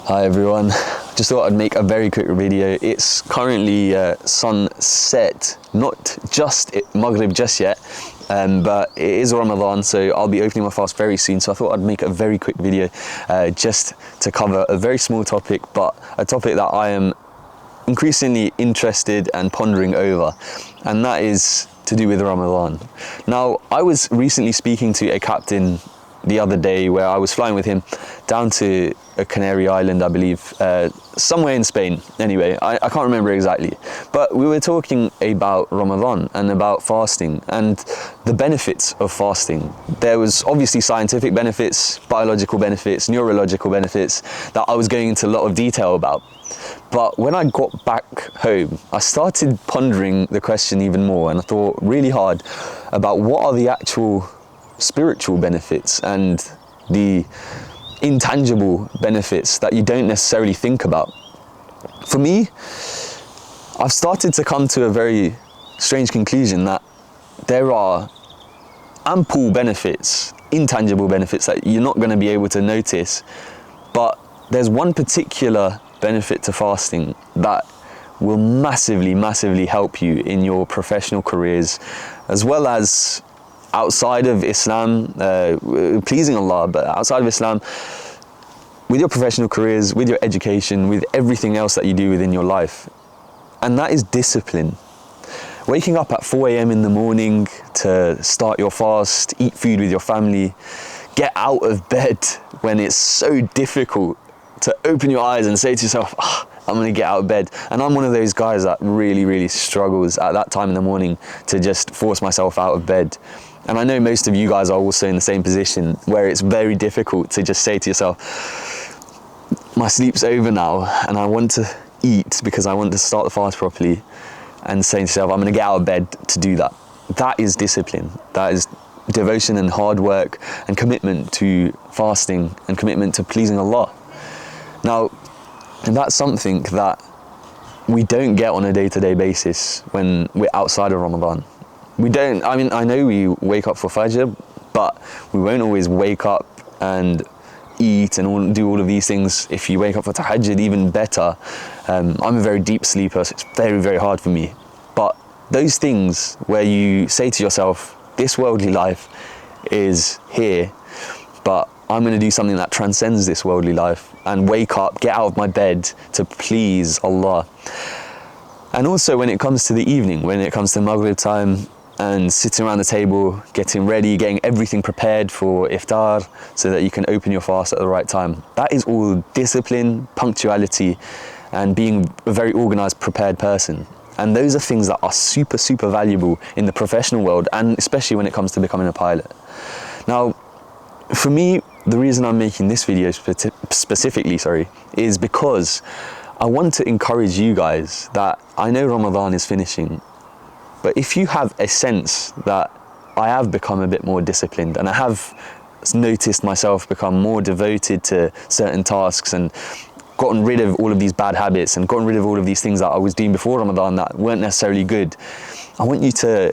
Hi everyone, just thought I'd make a very quick video. It's currently sunset, not just Maghrib just yet, but it is Ramadan, so I'll be opening my fast very soon. So I thought I'd make a very quick video just to cover a very small topic, but a topic that I am increasingly interested and pondering over, and that is to do with Ramadan. Now, I was recently speaking to a captain the other day where I was flying with him down to a Canary Island, I believe, somewhere in Spain. Anyway, I can't remember exactly, but we were talking about Ramadan and about fasting and the benefits of fasting. There was obviously scientific benefits, biological benefits, neurological benefits that I was going into a lot of detail about. But when I got back home, I started pondering the question even more, and I thought really hard about what are the actual spiritual benefits and the intangible benefits that you don't necessarily think about. For me, I've started to come to a very strange conclusion that there are ample benefits, intangible benefits that you're not going to be able to notice, but there's one particular benefit to fasting that will massively help you in your professional careers, as well as outside of Islam, pleasing Allah, but outside of Islam, with your professional careers, with your education, with everything else that you do within your life. And that is discipline. Waking up at 4 a.m. in the morning to start your fast, eat food with your family, get out of bed when it's so difficult to open your eyes and say to yourself, I'm gonna get out of bed. And I'm one of those guys that really struggles at that time in the morning to just force myself out of bed. And I know most of you guys are also in the same position where it's very difficult to just say to yourself, my sleep's over now and I want to eat because I want to start the fast properly, and saying to yourself, I'm gonna get out of bed to do that. That is discipline. That is devotion and hard work and commitment to fasting and commitment to pleasing Allah. Now, that's something that we don't get on a day-to-day basis when we're outside of Ramadan. We don't, I mean, I know we wake up for Fajr, but we won't always wake up and eat and do all of these things. If you wake up for Tahajjud, even better. I'm a very deep sleeper, so it's very hard for me. But those things where you say to yourself, this worldly life is here, but I'm going to do something that transcends this worldly life and wake up, get out of my bed to please Allah. And also when it comes to the evening, when it comes to Maghrib time and sitting around the table, getting ready, getting everything prepared for iftar so that you can open your fast at the right time. That is all discipline, punctuality, and being a very organized, prepared person. And those are things that are super valuable in the professional world, and especially when it comes to becoming a pilot. Now, for me, the reason I'm making this video specifically, is because I want to encourage you guys that I know Ramadan is finishing, but if you have a sense that I have become a bit more disciplined and I have noticed myself become more devoted to certain tasks and gotten rid of all of these bad habits and gotten rid of all of these things that I was doing before Ramadan that weren't necessarily good, I want you to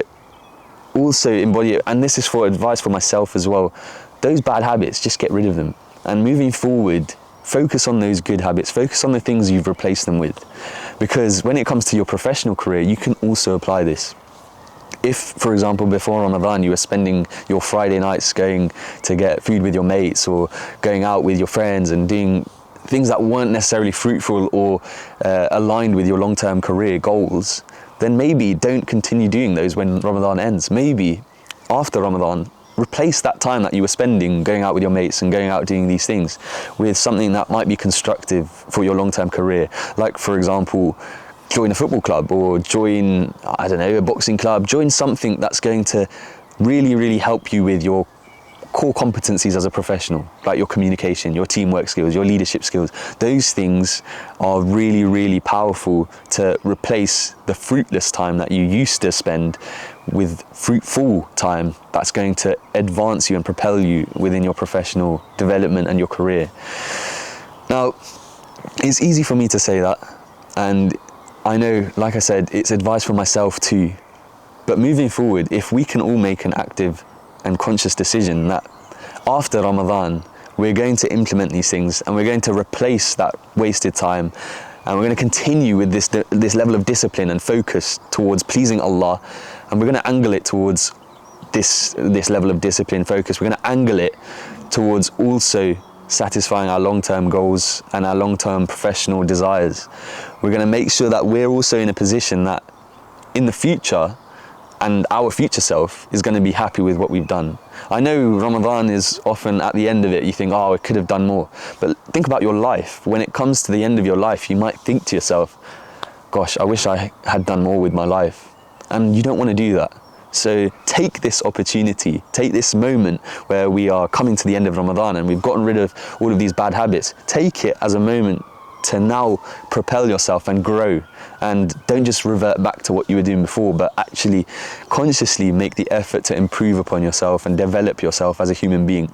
also embody it. And this is for advice for myself as well. Those bad habits, just get rid of them. And moving forward, focus on those good habits, focus on the things you've replaced them with. Because when it comes to your professional career, you can also apply this. If, for example, before Ramadan, you were spending your Friday nights going to get food with your mates or going out with your friends and doing things that weren't necessarily fruitful or aligned with your long-term career goals, then maybe don't continue doing those when Ramadan ends. Maybe after Ramadan, replace that time that you were spending going out with your mates and going out doing these things with something that might be constructive for your long-term career. Like, for example, join a football club or join, I don't know, a boxing club. Join something that's going to really help you with your core competencies as a professional, like your communication, your teamwork skills, your leadership skills. Those things are really powerful to replace the fruitless time that you used to spend with fruitful time that's going to advance you and propel you within your professional development and your career. Now, it's easy for me to say that, and I know, like I said, it's advice for myself too. But moving forward, if we can all make an active and conscious decision that after Ramadan, we're going to implement these things, and we're going to replace that wasted time, and we're going to continue with this level of discipline and focus towards pleasing Allah, and we're going to angle it towards this level of discipline focus. We're going to angle it towards also satisfying our long-term goals and our long-term professional desires. We're going to make sure that we're also in a position that in the future, and our future self is going to be happy with what we've done. I know Ramadan is often at the end of it, you think, oh, I could have done more. But think about your life. When it comes to the end of your life, you might think to yourself, gosh, I wish I had done more with my life. And you don't want to do that. So take this opportunity, take this moment where we are coming to the end of Ramadan and we've gotten rid of all of these bad habits. Take it as a moment to now propel yourself and grow, and don't just revert back to what you were doing before, but actually consciously make the effort to improve upon yourself and develop yourself as a human being.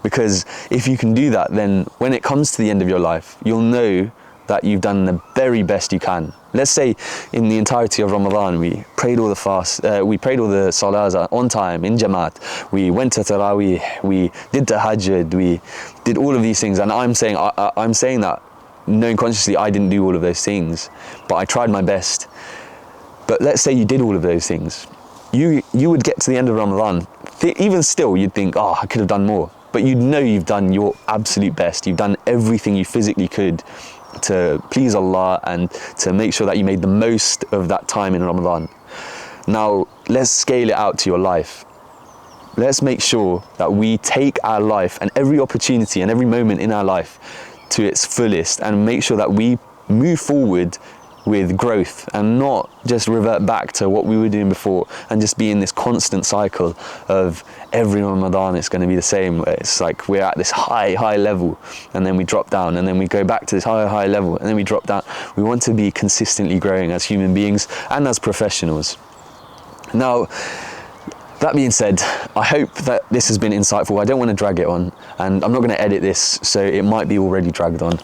Because if you can do that, then when it comes to the end of your life, you'll know that you've done the very best you can. Let's say in the entirety of Ramadan, we prayed all the fasts, we prayed all the salahs on time, in Jamaat, we went to Taraweeh, we did Tahajjud, we did all of these things, and I'm saying that knowing consciously I didn't do all of those things, but I tried my best. But let's say you did all of those things. You would get to the end of Ramadan, even still you'd think, oh, I could have done more. But you'd know you've done your absolute best. You've done everything you physically could to please Allah and to make sure that you made the most of that time in Ramadan. Now, let's scale it out to your life. Let's make sure that we take our life and every opportunity and every moment in our life to its fullest, and make sure that we move forward with growth and not just revert back to what we were doing before and just be in this constant cycle of every Ramadan it's going to be the same. It's like we're at this high level and then we drop down, and then we go back to this high level and then we drop down. We want to be consistently growing as human beings and as professionals. Now, that being said, I hope that this has been insightful. I don't want to drag it on, and I'm not going to edit this, so it might be already dragged on.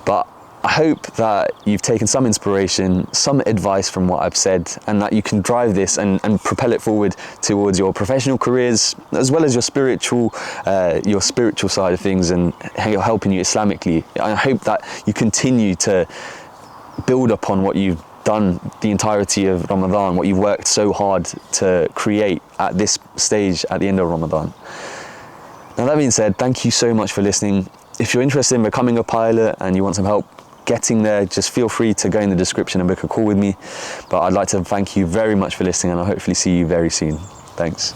But I hope that you've taken some inspiration, some advice from what I've said, and that you can drive this and propel it forward towards your professional careers, as well as your spiritual side of things, and helping you Islamically. I hope that you continue to build upon what you've done the entirety of Ramadan, what you've worked so hard to create at this stage at the end of Ramadan. Now, that being said, thank you so much for listening. If you're interested in becoming a pilot and you want some help getting there, just feel free to go in the description and book a call with me. But I'd like to thank you very much for listening, and I'll hopefully see you very soon. Thanks.